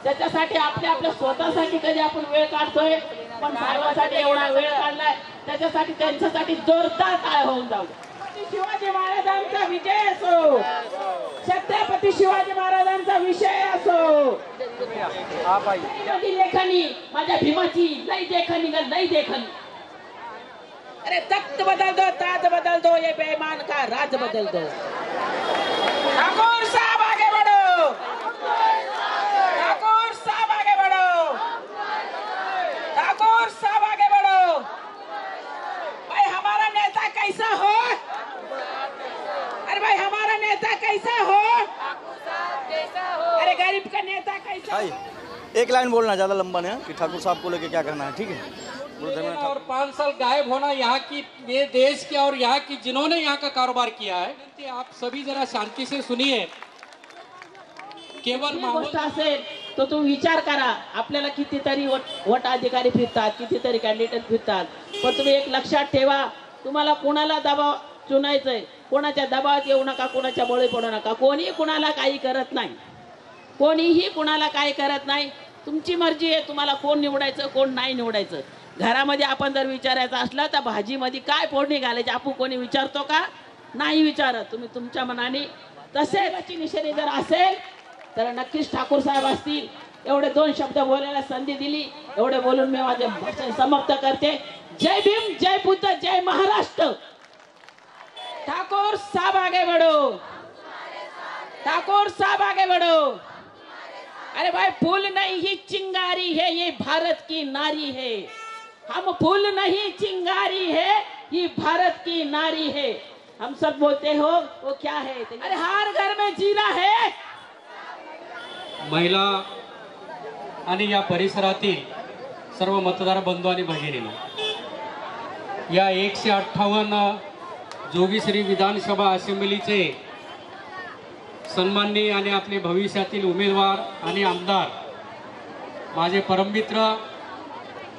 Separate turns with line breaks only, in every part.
त्याच्यासाठी आपल्या स्वतःसाठी कधी आपण वेळ काढतोय, पण सर्वांसाठी एवढा वेळ काढलाय, त्याच्यासाठी त्यांच्यासाठी जोरदार टाळ्या होऊन जाऊ. शिवाजी महाराजांचा विजय असो, छत्रपती शिवाजी महाराजांचा विषय असो. माझी लेखनी, माझ्या भीमाची लई देखनी ग लई देखनी. अरे तख्त बदल दो, ताज बदल दो, ये बेईमान का राज बदल दो. ठाकुर साहब आगे बढ़ो, ठाकुर साहब आगे बढ़ो, ठाकुर साहब आगे बढ़ो. भाई हमारा नेता कैसा हो? अरे भाई हमारा नेता कैसा हो? अरे गरीब का नेता कैसा हो?
एक लाइन बोलना, ज्यादा लंबा नहीं कि ठाकुर साहब को लेके क्या करना है, ठीक है?
और 5 साल गायब होना यहाँ की, ये देश के और यहाँ की जिन्होंने यहाँ का कारोबार किया है, आप सभी जरा शांति से सुनिए. केवल
गोष्ट असेल तो तुम्ही विचार करा. आपल्याला कितीतरी वोट अधिकारी फिरतात, कितीतरी कॅन्डिडेट फिरतात, पण तुम्ही एक लक्षात ठेवा, तुम्हाला कोणाला दबाव चुनायचंय, कोणाच्या दबावात येऊ नका, कोणाच्या बळी पडू नका. कोणी कुणाला काही करत नाही, कोणीही कुणाला काही करत नाही. तुमची मर्जी आहे, तुम्हाला कोण निवडायचं कोण नाही निवडायचं. घरामध्ये आपण जर विचारायचं असलं तर भाजीमध्ये काय फोडणी घालायची आपण कोणी विचारतो का? नाही विचारत. तुम्ही तुमच्या मनाने तसेच निशाणी जर असेल तर नक्कीच ठाकूर साहेब असतील. एवढे 2 शब्द बोलायला संधी दिली, एवढे बोलून मी माझे भाषण समाप्त करते. जय भीम, जय बुद्ध, जय महाराष्ट्र. ठाकुर साहब आगे बढ़ो, ठाकुर साहब आगे बढ़ो. अरे भाई फूल नहीं ही चिंगारी है, ये भारत की नारी है. हम फूल नहीं चिंगारी है, ये भारत की नारी है. हम सब बोलते हो वो क्या है? अरे हर घर में जीना है.
महिला आणि या परिसरातील सर्व मतदार बंधू आणि भगिनींनो, या 158 जोगेश्वरी विधानसभा असेंब्लीचे सन्माननीय आणि आपले भविष्यातील उमेदवार आणि आमदार माझे परममित्र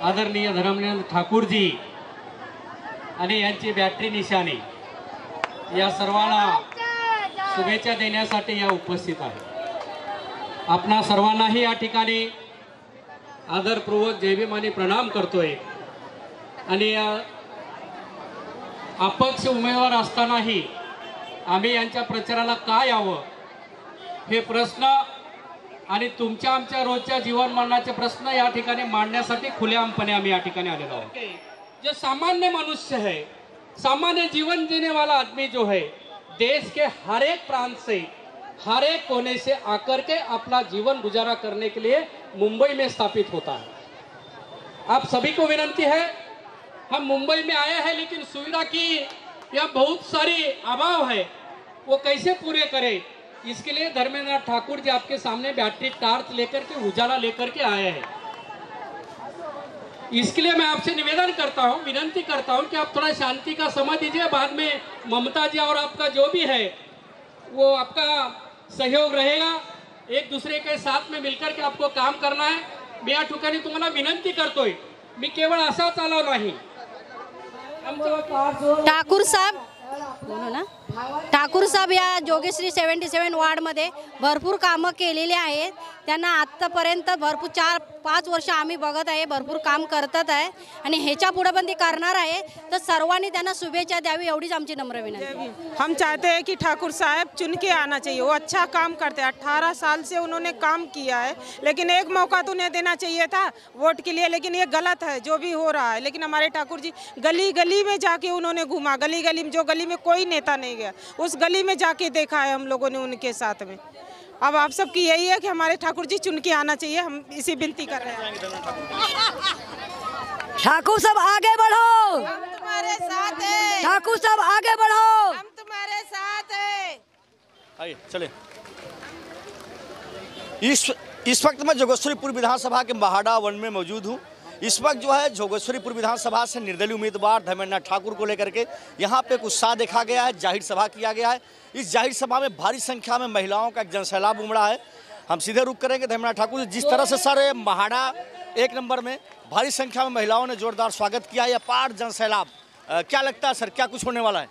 आदरणीय धर्मनंद ठाकूरजी आणि यांची बॅटरी निशाणी, या सर्वांना शुभेच्छा देण्यासाठी या उपस्थित आहे. आपणा सर्वांनाही या ठिकाणी आदरपूर्वक जय भीम आणि प्रणाम करतोय. आणि अपक्ष उमेदवार असतानाही आम्ही यांच्या प्रचाराला का यावं हे प्रश्न आणि तुमच्या आमच्या रोजच्या जीवन मरणाचे प्रश्न या ठिकाणी मांडण्यासाठी खुलेआमपणे आम्ही या ठिकाणी आलेलो आहोत. जो सामान्य मनुष्य है, सामान्य जीवन जीने वाला आदमी जो है, देश के हर एक प्रांत से, हर एक कोने से आकर के अपना जीवन गुजारा करने के लिए मुंबई में स्थापित होता है. आप सभी को विनंती है, हम मुंबई में आए हैं लेकिन सुविधा की या बहुत सारी अभाव है, वो कैसे पूरे करें, इसके लिए धर्मेंद्र ठाकुर जी आपके सामने बैटरी टार्च लेकर के उजाला लेकर के आए हैं. इसके लिए मैं आपसे निवेदन करता हूं, विनंती करता हूं कि आप थोड़ा शांति का समय दीजिए. बाद में ममता जी और आपका जो भी है वो आपका सहयोग रहेगा. एक दूसरे के साथ में मिलकर के आपको काम करना है. मी या ठिकाणी तुम्हाला विनंती करतोय, मी केवळ असाच आलो नाही.
ठाकूर साहेब बोलू ना, ठाकूर साहेब या जोगेश्वरी 77 वार्डमध्ये भरपूर कामं केलेली आहेत. त्यांना आत्तापर्यंत भरपूर 4-5 वर्ष आम्ही बघत आहे, भरपूर काम करतात आहे आणि ह्याच्या पुढे पण ते करणार आहे. तर सर्वांनी त्यांना शुभेच्छा द्यावी एवढीच आमची नम्र विनंती.
हम चाहते हैं कि ठाकुर साहब चुन के आना चाहिए. वो अच्छा काम करते हैं, 18 साल से उन्होंने काम किया है, लेकिन एक मौका तो उन्हें देना चाहिए था वोट के लिए. लेकिन ये गलत है जो भी हो रहा है. लेकिन हमारे ठाकुर जी गली गली में जाके उन्होंने घूमा, गली गली में, जो गली में कोई नेता नहीं गया उस गली में जाके देखा है हम लोगों ने उनके साथ में. अब आप सबकी यही है कि हमारे ठाकुर जी चुन के आना चाहिए. हम इसी विनती कर रहे हैं.
ठाकुर साहब आगे बढ़ो,
हम तुम्हारे साथ हैं.
ठाकुर साहब आगे बढ़ो,
हम तुम्हारे साथ हैं.
आइए चले. इस वक्त मैं जोगेश्वरीपुर विधानसभा के महाड़ा वन में मौजूद हूँ. इस वक्त जो है जोगेश्वरीपुर विधानसभा से निर्दलीय उम्मीदवार धर्मेंद्र ठाकुर को लेकर के यहाँ पे उत्साह देखा गया है. जाहिर सभा किया गया है. इस जाहिर सभा में भारी संख्या में महिलाओं का एक जनसैलाब उमड़ा है. हम सीधे रुक करेंगे धर्मेंद्र ठाकुर. जिस तरह से सर महाड़ा 1 नंबर में भारी संख्या में महिलाओं ने जोरदार स्वागत किया. यह अपार जनसैलाब, क्या लगता है सर, क्या कुछ होने वाला है?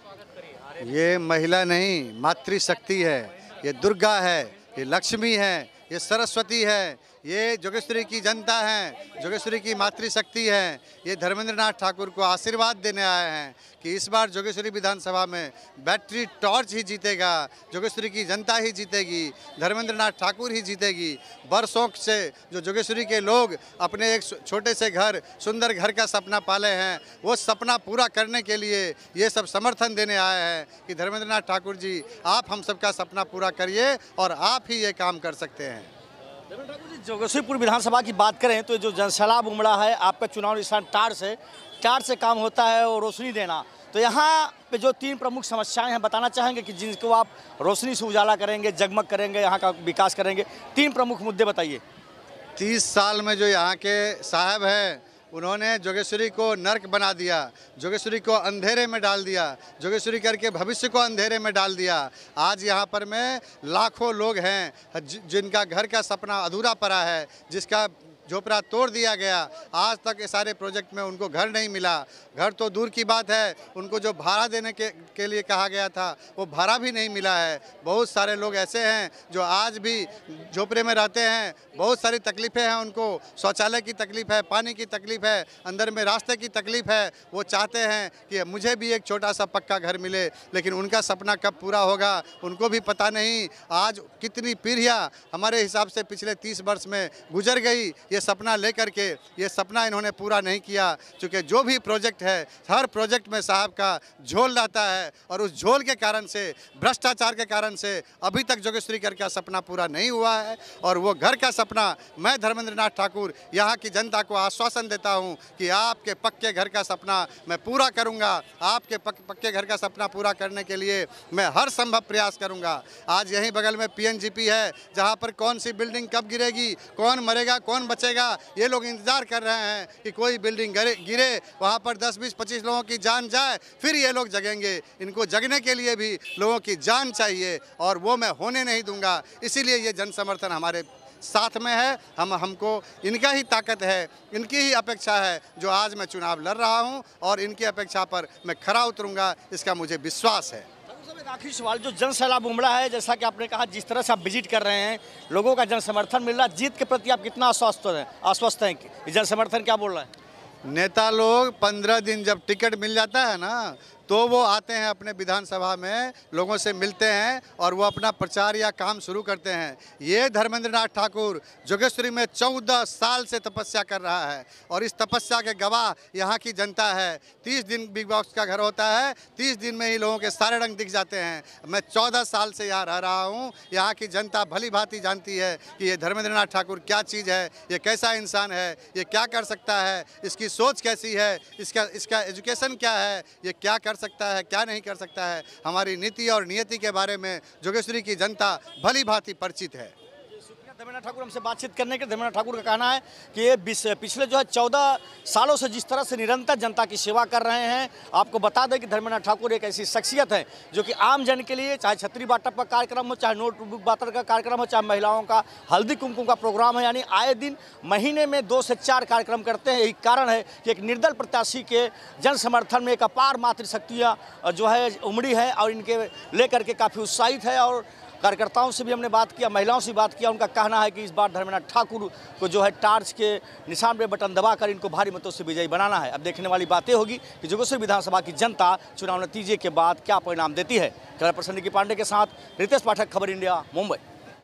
ये महिला नहीं, मातृशक्ति है, ये दुर्गा है, ये लक्ष्मी है, ये सरस्वती है, ये जोगेश्वरी की जनता है, जोगेश्वरी की मातृशक्ति है। ये धर्मेंद्र नाथ ठाकुर को आशीर्वाद देने आए हैं कि इस बार जोगेश्वरी विधानसभा में बैटरी टॉर्च ही जीतेगा, जोगेश्वरी की जनता ही जीतेगी, धर्मेंद्र नाथ ठाकुर ही जीतेगी। बरसों से जो जोगेश्वरी के लोग अपने एक छोटे से घर, सुंदर घर का सपना पाले हैं, वो सपना पूरा करने के लिए ये सब समर्थन देने आए हैं कि धर्मेंद्र नाथ ठाकुर जी, आप हम सबका सपना पूरा करिए और आप ही ये काम कर सकते हैं।
धर्मेंद्र ठाकुर जी, जोगेश्वरीपुर विधानसभा की बात करें तो जो जनसैलाब उमड़ा है, आपका चुनाव निशान टार से काम होता है और रोशनी देना। तो यहाँ पे जो 3 प्रमुख समस्याएं हैं बताना चाहेंगे कि जिनको आप रोशनी से उजाला करेंगे, जगमग करेंगे, यहाँ का विकास करेंगे। 3 प्रमुख मुद्दे बताइए।
30 साल में जो यहाँ के साहब हैं, उन्होंने जोगेश्वरी को नर्क बना दिया, जोगेश्वरी को अंधेरे में डाल दिया, जोगेश्वरी करके भविष्य को अंधेरे में डाल दिया। आज यहाँ पर में लाखों लोग हैं जिनका घर का सपना अधूरा पड़ा है, जिसका झोपड़ा तोड़ दिया गया। आज तक ये सारे प्रोजेक्ट में उनको घर नहीं मिला। घर तो दूर की बात है, उनको जो भाड़ा देने के लिए कहा गया था वो भाड़ा भी नहीं मिला है। बहुत सारे लोग ऐसे हैं जो आज भी झोपड़े में रहते हैं, बहुत सारी तकलीफ़ें हैं उनको, शौचालय की तकलीफ़ है, पानी की तकलीफ़ है, अंदर में रास्ते की तकलीफ़ है। वो चाहते हैं कि मुझे भी एक छोटा सा पक्का घर मिले, लेकिन उनका सपना कब पूरा होगा उनको भी पता नहीं। आज कितनी पीढ़ियाँ हमारे हिसाब से पिछले 30 वर्ष में गुजर गई ये सपना लेकर के। ये सपना इन्होंने पूरा नहीं किया, क्योंकि जो भी प्रोजेक्ट है, हर प्रोजेक्ट में साहब का झोल रहता है और उस झोल के कारण से, भ्रष्टाचार के कारण से अभी तक जोगेश्वरी घर का सपना पूरा नहीं हुआ है। और वो घर का सपना मैं धर्मेंद्र नाथ ठाकुर यहाँ की जनता को आश्वासन देता हूँ कि आपके पक्के घर का सपना मैं पूरा करूँगा। आपके पक्के घर का सपना पूरा करने के लिए मैं हर संभव प्रयास करूँगा। आज यहीं बगल में PNGP है, जहाँ पर कौन सी बिल्डिंग कब गिरेगी, कौन मरेगा, कौन बचेगा, ये लोग इंतजार कर रहे हैं कि कोई बिल्डिंग गिरे, वहाँ पर 10, 20, 25 लोगों की जान जाए, फिर ये लोग जगेंगे। इनको जगने के लिए भी लोगों की जान चाहिए और वो मैं होने नहीं दूंगा। इसीलिए ये जन समर्थन हमारे साथ में है। हमको इनका ही ताकत है, इनकी ही अपेक्षा है जो आज मैं चुनाव लड़ रहा हूँ और इनकी अपेक्षा पर मैं खरा उतरूँगा, इसका मुझे विश्वास है।
एक आखिरी सवाल, जो जन सैलाब उमड़ा है, जैसा कि आपने कहा, जिस तरह से आप विजिट कर रहे हैं, लोगों का जन समर्थन मिल रहा है, जीत के प्रति आप कितना आश्वस्त हैं कि जन समर्थन क्या बोल रहा है?
नेता लोग 15 दिन जब टिकट मिल जाता है ना, तो वो आते हैं अपने विधानसभा में, लोगों से मिलते हैं और वो अपना प्रचार या काम शुरू करते हैं। ये धर्मेंद्र नाथ ठाकुर जोगेश्वरी में 14 साल से तपस्या कर रहा है और इस तपस्या के गवाह यहाँ की जनता है। 30 दिन बिग बॉस का घर होता है, 30 दिन में ही लोगों के सारे रंग दिख जाते हैं। मैं 14 साल से यहाँ रह रहा हूँ। यहाँ की जनता भली भांति जानती है कि ये धर्मेंद्र नाथ ठाकुर क्या चीज़ है, ये कैसा इंसान है, ये क्या कर सकता है, इसकी सोच कैसी है, इसका एजुकेशन क्या है, ये क्या कर सकता है, क्या नहीं कर सकता है। हमारी नीति और नियति के बारे में जोगेश्वरी की जनता भली भांति परिचित है।
धर्मेंद्र ठाकुर हमसे बातचीत करने के। धर्मेंद्र ठाकुर का कहना है कि ये पिछले जो है 14 सालों से जिस तरह से निरंतर जनता की सेवा कर रहे हैं। आपको बता दें कि धर्मेंद्र ठाकुर एक ऐसी शख्सियत है जो कि आम जन के लिए, चाहे छतरी बांटप का कार्यक्रम हो, चाहे नोटबुक बांटने का कार्यक्रम हो, चाहे महिलाओं का हल्दी कुमकुम का प्रोग्राम है, यानी आए दिन महीने में 2 से 4 कार्यक्रम करते हैं। यही कारण है कि एक निर्दल प्रत्याशी के जन समर्थन में एक अपार मातृशक्तियाँ जो है उमड़ी है और इनके लेकर के काफ़ी उत्साहित है। और कार्यकर्ताओं से भी हमने बात किया, महिलाओं से बात किया। उनका कहना है कि इस बार धर्मेंद्र ठाकुर को जो है टार्च के निशान पे बटन दबाकर इनको भारी मतों से विजयी बनाना है। अब देखने वाली बात होगी कि जोगेश्वरी विधानसभा की जनता चुनाव नतीजे के बाद क्या परिणाम देती है। कैमरा पर्सन निकी पांडे के साथ रितेश पाठक, खबर इंडिया, मुंबई।